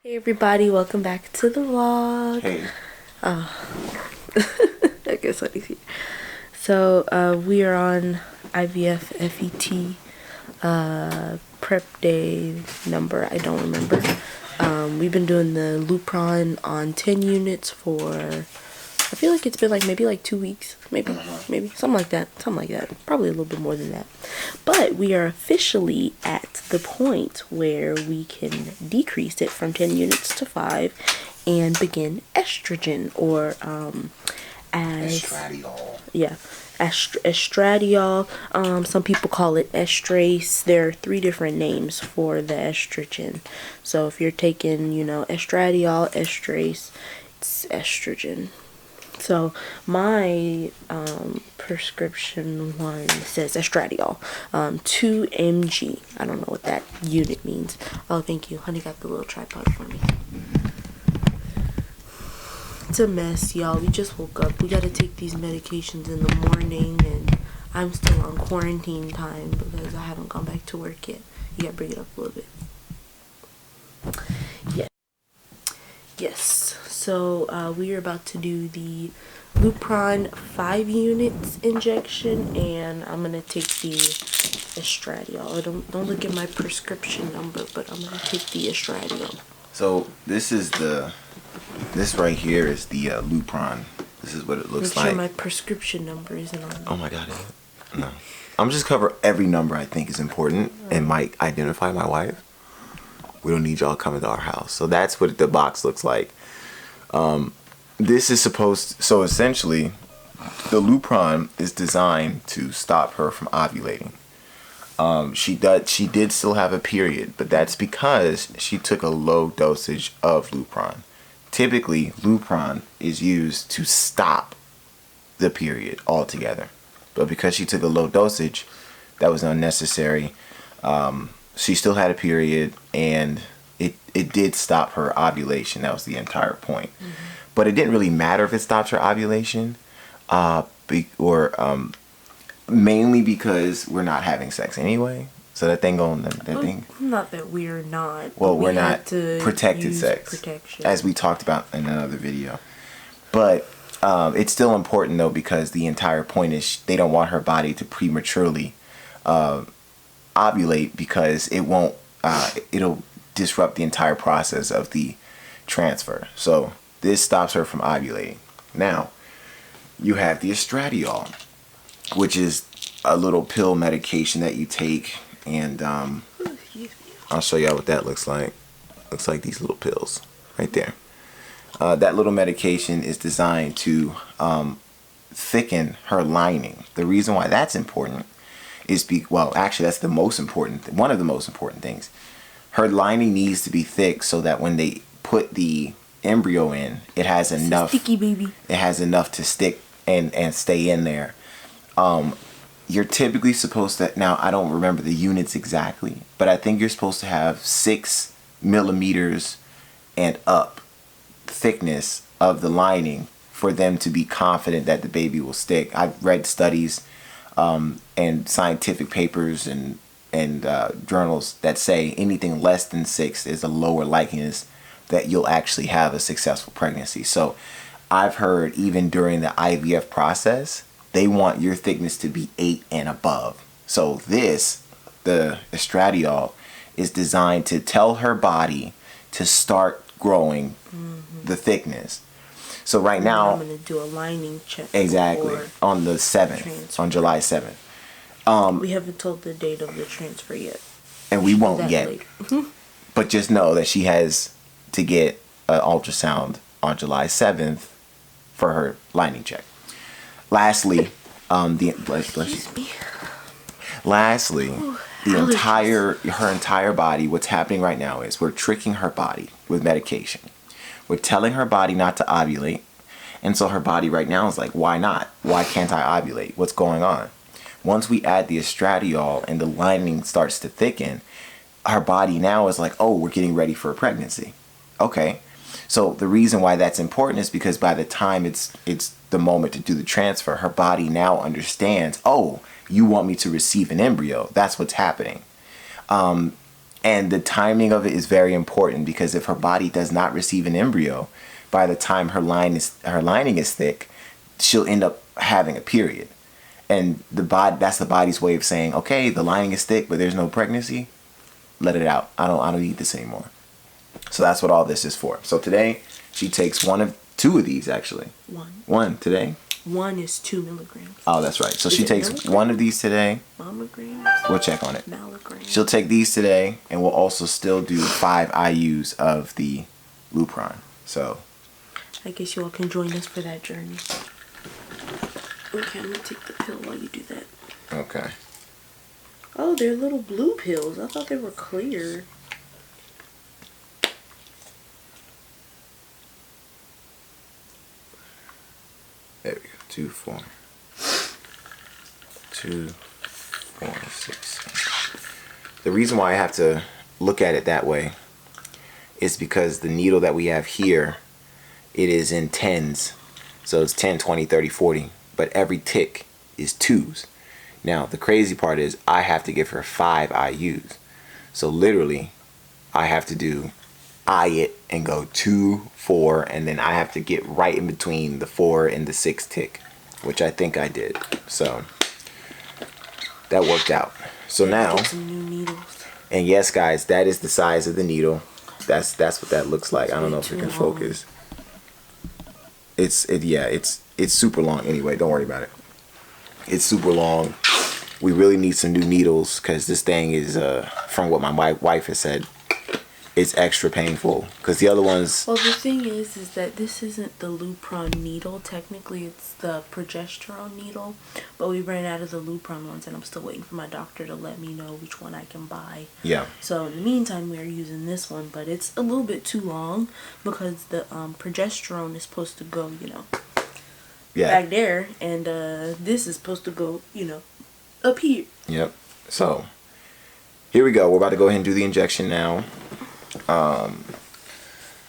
Hey everybody, welcome back to the vlog. Hey. I guess what he's here. So we are on IVF FET prep day number, I don't remember. We've been doing the Lupron on 10 units for, I feel like it's been maybe 2 weeks, maybe something like that, probably a little bit more than that. But we are officially at the point where we can decrease it from 10 units to 5 and begin estrogen, or as Estradiol. yeah, estradiol. Some people call it estrace. There are 3 different names for the estrogen. So if you're taking, estradiol, estrace, it's estrogen. So my prescription one says estradiol, 2 mg. I don't know what that unit means. Oh, thank you. Honey got the little tripod for me. It's a mess, y'all. We just woke up. We gotta take these medications in the morning, and I'm still on quarantine time because I haven't gone back to work yet. You gotta bring it up a little bit. Yes. So we are about to do the Lupron 5 units injection, and I'm gonna take the estradiol. Don't look at my prescription number, but I'm gonna take the estradiol. So this right here is the Lupron. This is what it looks like. Make sure my prescription number isn't on. Oh my god, no. I'm just cover every number I think is important and might identify my wife. We don't need y'all coming to our house. So that's what the box looks like. This is so essentially, the Lupron is designed to stop her from ovulating. She did still have a period, but that's because she took a low dosage of Lupron. Typically, Lupron is used to stop the period altogether. But because she took a low dosage, that was unnecessary. She still had a period, and it did stop her ovulation. That was the entire point. Mm-hmm. But it didn't really matter if it stopped her ovulation, mainly because we're not having sex anyway. So that thing thing. Not that we're not. Well, we're not protected sex, protection, as we talked about in another video. But it's still important though, because the entire point is they don't want her body to prematurely ovulate, because it won't. It'll disrupt the entire process of the transfer. So this stops her from ovulating. Now you have the estradiol, which is a little pill medication that you take, and I'll show y'all what that looks like. Looks like these little pills right there. That little medication is designed to thicken her lining. The reason why that's important is actually that's the most important, one of the most important things. Her lining needs to be thick so that when they put the embryo in, it has enough. Sticky baby. It has enough to stick and stay in there. You're typically supposed to, now I don't remember the units exactly, but I think you're supposed to have 6 millimeters and up thickness of the lining for them to be confident that the baby will stick. I've read studies and scientific papers and journals that say anything less than 6 is a lower likeliness that you'll actually have a successful pregnancy. So I've heard even during the IVF process, they want your thickness to be 8 and above. So the estradiol, is designed to tell her body to start growing the thickness. So right now, I'm going to do a lining check. Exactly. On the 7th, on July 7th. We haven't told the date of the transfer yet. And we won't yet. But just know that she has to get an ultrasound on July 7th for her lining check. Lastly, her entire body, what's happening right now is we're tricking her body with medication. We're telling her body not to ovulate. And so her body right now is like, why not? Why can't I ovulate? What's going on? Once we add the estradiol and the lining starts to thicken, our body now is like, oh, we're getting ready for a pregnancy. Okay. So the reason why that's important is because by the time it's the moment to do the transfer, her body now understands, oh, you want me to receive an embryo. That's what's happening. And the timing of it is very important, because if her body does not receive an embryo by the time her lining is thick, she'll end up having a period. And that's the body's way of saying, okay, the lining is thick, but there's no pregnancy. Let it out. I don't need this anymore. So that's what all this is for. So today she takes two of these, actually. One today. 1 is 2 milligrams. Oh, that's right. So she takes one of these today. Milligrams. We'll check on it. Milligrams. She'll take these today, and we'll also still do 5 IUs of the Lupron. So I guess you all can join us for that journey. Okay, I'm gonna take the pill while you do that. Okay. Oh, they're little blue pills. I thought they were clear. There we go. 2, 4. 2, 4, 6. The reason why I have to look at it that way is because the needle that we have here, it is in tens. So it's 10, 20, 30, 40. But every tick is 2s. Now, the crazy part is I have to give her 5 IUs. So literally, I have to eye it and go 2, 4, and then I have to get right in between the 4 and the 6 tick, which I think I did. So that worked out. So now, some new needles. And yes, guys, that is the size of the needle. That's what that looks like. I don't know if we can focus. It's super long anyway. Don't worry about it. It's super long. We really need some new needles, because this thing is, from what my wife has said, it's extra painful, because the other ones... Well, the thing is that this isn't the Lupron needle. Technically, it's the progesterone needle, but we ran out of the Lupron ones, and I'm still waiting for my doctor to let me know which one I can buy. Yeah. So in the meantime, we are using this one, but it's a little bit too long, because the progesterone is supposed to go, back there, and this is supposed to go, up here. Yep. So here we go. We're about to go ahead and do the injection now. I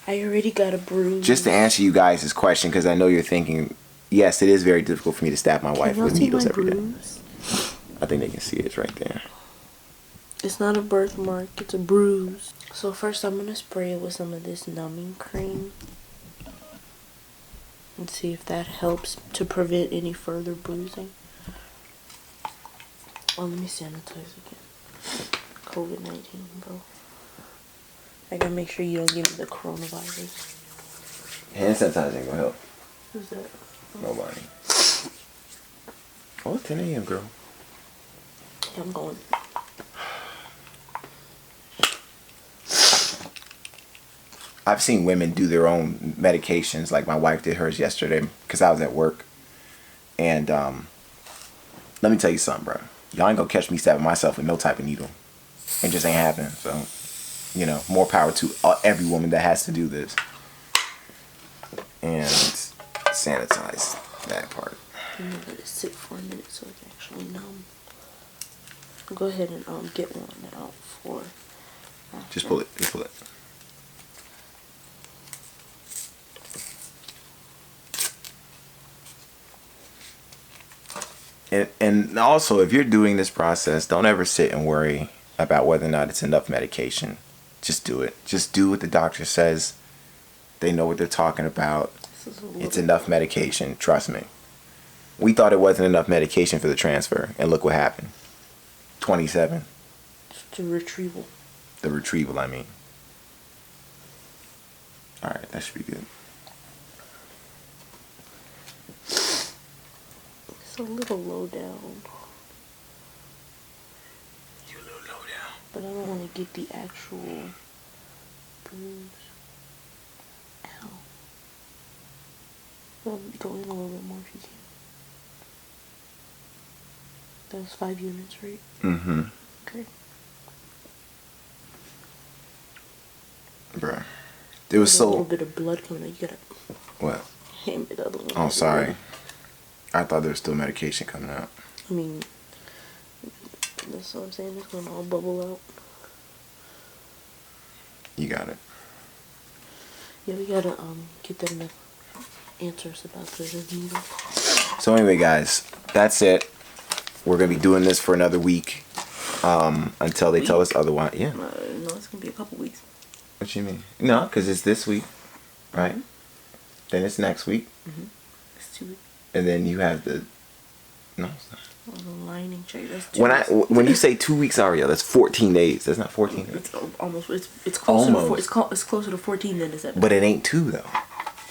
already got a bruise. Just to answer you guys' question, because I know you're thinking, yes, it is very difficult for me to stab my wife with needles every day. I think they can see it. It's right there. It's not a birthmark, it's a bruise. So first I'm going to spray it with some of this numbing cream. And see if that helps to prevent any further bruising. Oh, let me sanitize again. COVID-19, bro. I gotta make sure you don't give me the coronavirus. Hand sanitizer ain't gonna help. Who's that? Nobody. Oh, it's 10 a.m., girl. Yeah, I'm going. I've seen women do their own medications, like my wife did hers yesterday, because I was at work. And let me tell you something, bro. Y'all ain't gonna catch me stabbing myself with no type of needle. It just ain't happening. So, more power to every woman that has to do this. And sanitize that part. I'm gonna let it sit for a minute so it's actually numb. Go ahead and get one out for after. Just pull it. Just pull it. And also, if you're doing this process, don't ever sit and worry about whether or not it's enough medication. Just do it. Just do what the doctor says. They know what they're talking about. It's enough medication. Trust me. We thought it wasn't enough medication for the transfer, and look what happened. 27. The retrieval. The retrieval, I mean. Alright, that should be good. It's a little low down. You're a little low down. But I don't want to get the actual bruise. Ow. Well, go in a little bit more if you can. That was 5 units, right? Mm-hmm. Okay. Bruh. There was a little bit of blood coming out. You gotta... What? Hand me the other one. Oh, sorry. I thought there was still medication coming out. I mean, that's what I'm saying. It's gonna all bubble out. You got it. Yeah, we gotta get them to answer us about the needle. So anyway, guys, that's it. We're gonna be doing this for another week. until they tell us otherwise. Yeah. No, it's gonna be a couple weeks. What you mean? No, because it's this week, right? Then it's next week. It's 2 weeks. And then you have the. No, it's not. Oh, the lining check. That's 2 weeks. When you say 2 weeks, Ariel, that's 14 days. That's not 14 days. It's almost. It's closer. Almost. It's closer to 14 than to 7. But it ain't 2 though.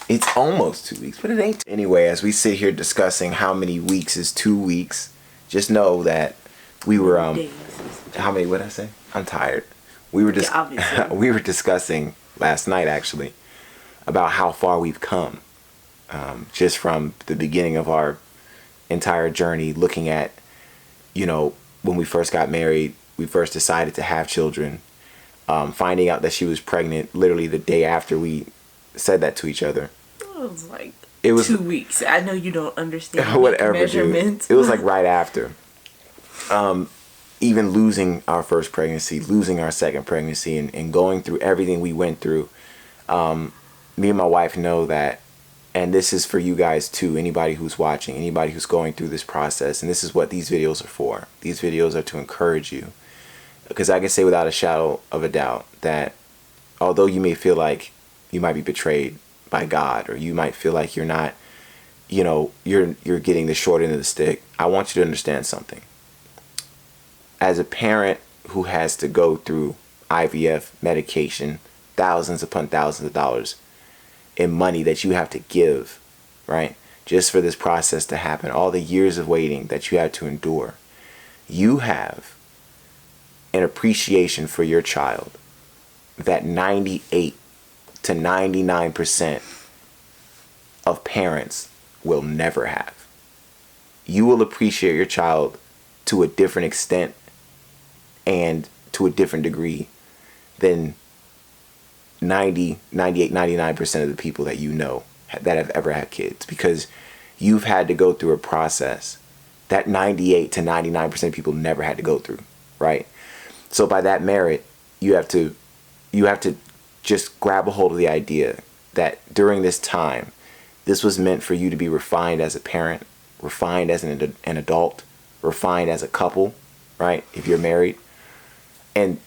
It's almost 2 weeks, but it ain't. Anyway, as we sit here discussing how many weeks is 2 weeks, just know that we were Days. How many? What did I say? I'm tired. We were just we were discussing last night actually about how far we've come, just from the beginning of our entire journey, looking at, when we first got married, we first decided to have children, finding out that she was pregnant literally the day after we said that to each other. It was 2 weeks. I know you don't understand whatever, measurements. Dude. It was like right after. Even losing our first pregnancy, losing our second pregnancy, and going through everything we went through. Me and my wife know that, and this is for you guys too, anybody who's watching, anybody who's going through this process, and this is what these videos are for. These videos are to encourage you. Because I can say without a shadow of a doubt that although you may feel like you might be betrayed by God, or you might feel like you're not, you're getting the short end of the stick, I want you to understand something. As a parent who has to go through IVF medication, thousands upon thousands of dollars in money that you have to give, right? Just for this process to happen, all the years of waiting that you have to endure, you have an appreciation for your child that 98 to 99% of parents will never have. You will appreciate your child to a different extent and to a different degree than 90, 98, 99% of the people that you know that have ever had kids, because you've had to go through a process that 98 to 99% of people never had to go through, right? So by that merit, you have to just grab a hold of the idea that during this time, this was meant for you to be refined as a parent, refined as an adult, refined as a couple, right? If you're married. And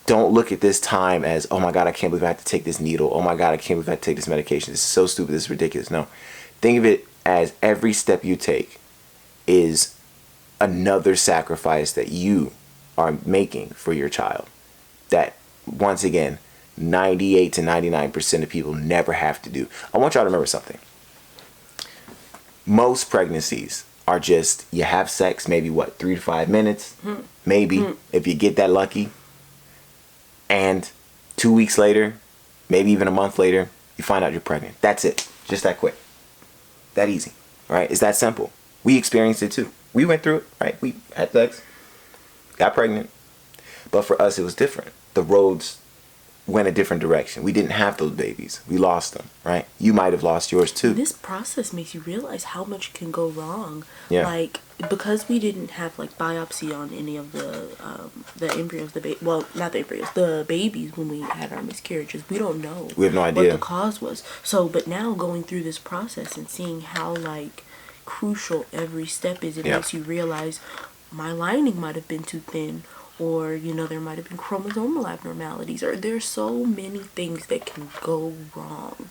don't look at this time as, oh my God, I can't believe I have to take this needle. Oh my God, I can't believe I have to take this medication. This is so stupid. This is ridiculous. No. Think of it as every step you take is another sacrifice that you are making for your child. That, once again, 98 to 99% of people never have to do. I want y'all to remember something. Most pregnancies are just, you have sex, maybe 3 to 5 minutes, maybe, if you get that lucky. And 2 weeks later, maybe even a month later, you find out you're pregnant. That's it. Just that quick. That easy. Right? It's that simple. We experienced it too. We went through it, right? We had sex, got pregnant. But for us, it was different. The roads went a different direction. We didn't have those babies. We lost them, right? You might have lost yours too. This process makes you realize how much can go wrong. Yeah. Like, because we didn't have biopsy on any of the embryos, not the embryos, the babies when we had our miscarriages. We don't know. We have no idea what the cause was. So, but now going through this process and seeing how crucial every step is, it makes you realize my lining might have been too thin. Or, there might have been chromosomal abnormalities. Or there's so many things that can go wrong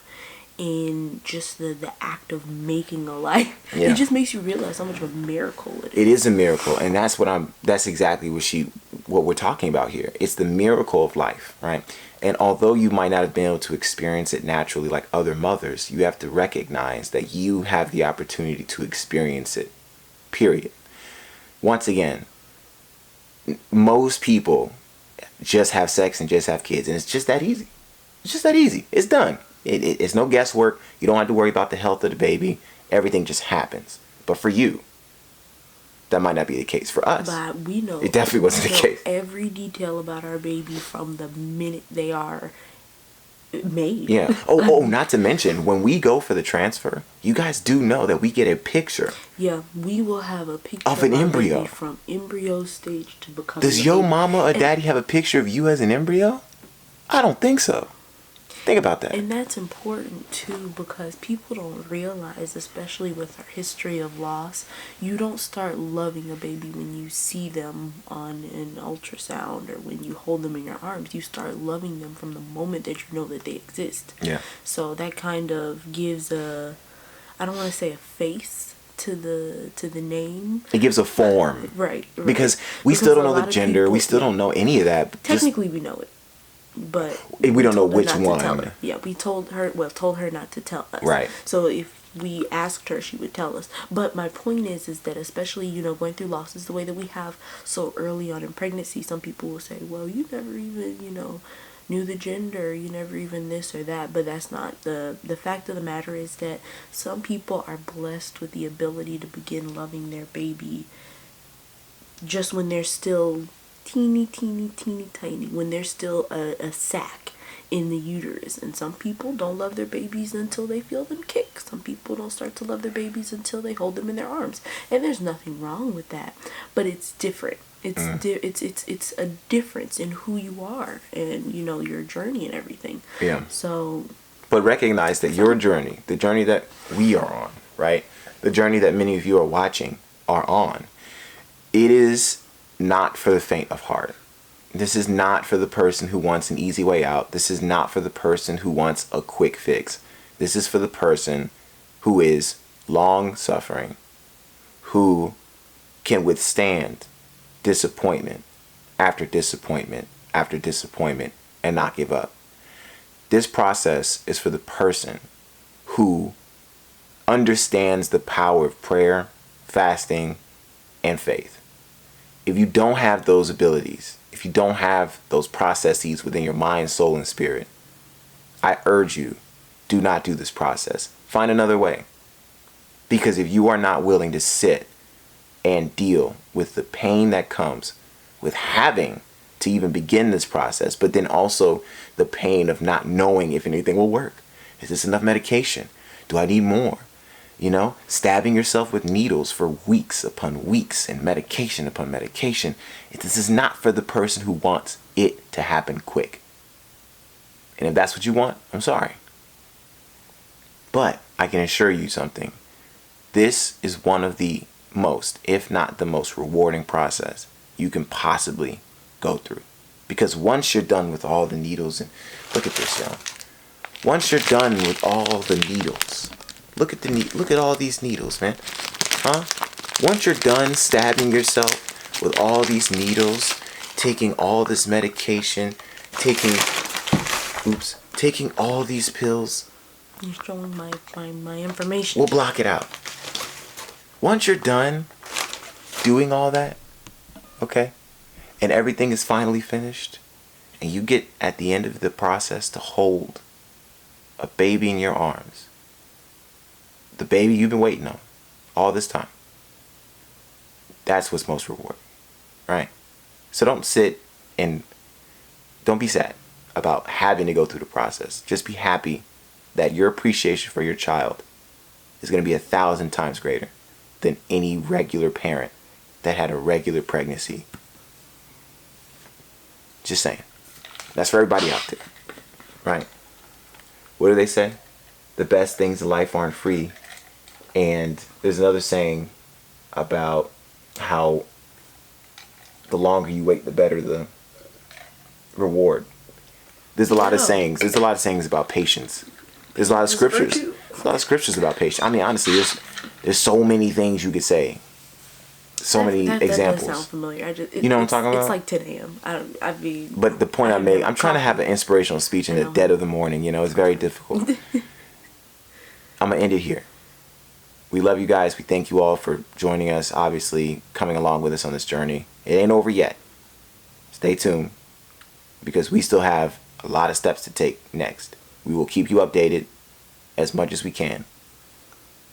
in just the act of making a life. Yeah. It just makes you realize how much of a miracle it is. It is a miracle. And that's exactly what we're talking about here. It's the miracle of life, right? And although you might not have been able to experience it naturally like other mothers, you have to recognize that you have the opportunity to experience it, period. Once again, most people just have sex and just have kids, and it's just that easy. It's just that easy. It's done. It's no guesswork. You don't have to worry about the health of the baby. Everything just happens. But for you, that might not be the case. For us, but we know it definitely wasn't the case. Every detail about our baby from the minute they are made. Yeah. Oh, not to mention, when we go for the transfer, you guys do know that we get a picture. Yeah, we will have a picture of an embryo from embryo stage to becoming. Does your mama or daddy have a picture of you as an embryo? I don't think so. Think about that. And that's important too, because people don't realize, especially with our history of loss, you don't start loving a baby when you see them on an ultrasound or when you hold them in your arms. You start loving them from the moment that you know that they exist. Yeah. So that kind of gives a, I don't want to say a face to the name. It gives a form. Right. Because we still don't know the gender. People, we still don't know any of that. Technically, we know it. But we don't know which one. Yeah, we told her not to tell us. Right. So if we asked her, she would tell us. But my point is that especially, you know, going through losses the way that we have so early on in pregnancy, some people will say, well, you never even, you know, knew the gender, you never even this or that. But that's not the fact of the matter is that some people are blessed with the ability to begin loving their baby just when they're still teeny tiny, when they're still a sac in the uterus. And some people don't love their babies until they feel them kick. Some people don't start to love their babies until they hold them in their arms, and there's nothing wrong with that, but it's different. It's a difference in who you are and, you know, your journey and everything. Yeah. So but recognize that your journey, the journey that we are on, right, the journey that many of you are watching are on, it is not for the faint of heart. This is not for the person who wants an easy way out. This is not for the person who wants a quick fix. This is for the person who is long suffering, who can withstand disappointment after disappointment after disappointment and not give up. This process is for the person who understands the power of prayer, fasting, and faith. If you don't have those abilities, if you don't have those processes within your mind, soul, and spirit, I urge you, do not do this process. Find another way. Because if you are not willing to sit and deal with the pain that comes with having to even begin this process, but then also the pain of not knowing if anything will work. Is this enough medication? Do I need more? You know, stabbing yourself with needles for weeks upon weeks and medication upon medication. This is not for the person who wants it to happen quick. And if that's what you want, I'm sorry. But I can assure you something. This is one of the most, if not the most rewarding process you can possibly go through. Because once you're done with all the needles, and look at this, y'all. Once you're done with all the needles, look at all these needles, man. Huh? Once you're done stabbing yourself with all these needles, taking all this medication, taking all these pills. You're showing my information. We'll block it out. Once you're done doing all that, okay, and everything is finally finished, and you get at the end of the process to hold a baby in your arms, the baby you've been waiting on all this time. That's what's most rewarding, right? So don't sit and don't be sad about having to go through the process. Just be happy that your appreciation for your child is going to be 1,000 times greater than any regular parent that had a regular pregnancy. Just saying. That's for everybody out there, right? What do they say? The best things in life aren't free. And there's another saying about how the longer you wait, the better the reward. There's a lot of sayings. There's a lot of sayings about patience. There's a lot of scriptures. There's a lot of scriptures about patience. I mean, honestly, there's so many things you could say. So many examples. That does sound familiar. You know what I'm talking about? It's like 10 a.m. But the point I make, I'm trying to have an inspirational speech in the dead of the morning. You know, it's very difficult. I'm going to end it here. We love you guys. We thank you all for joining us, obviously, coming along with us on this journey. It ain't over yet. Stay tuned, because we still have a lot of steps to take next. We will keep you updated as much as we can.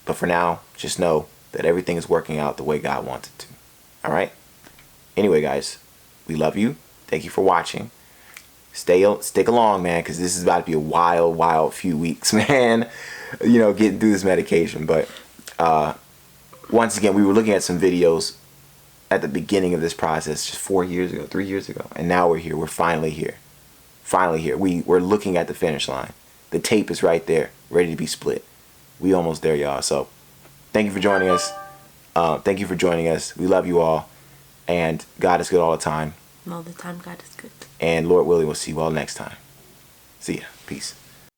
But for now, just know that everything is working out the way God wants it to. All right? Anyway, guys, we love you. Thank you for watching. Stick along, man, because this is about to be a wild few weeks, man. You know, getting through this medication. But once again, we were looking at some videos at the beginning of this process just 3 years ago. And now we're here. We're finally here. We're looking at the finish line. The tape is right there, ready to be split. We almost there, y'all. So thank you for joining us. Thank you for joining us. We love you all. And God is good all the time. And all the time, God is good. And Lord willing, we'll see you all next time. See ya. Peace.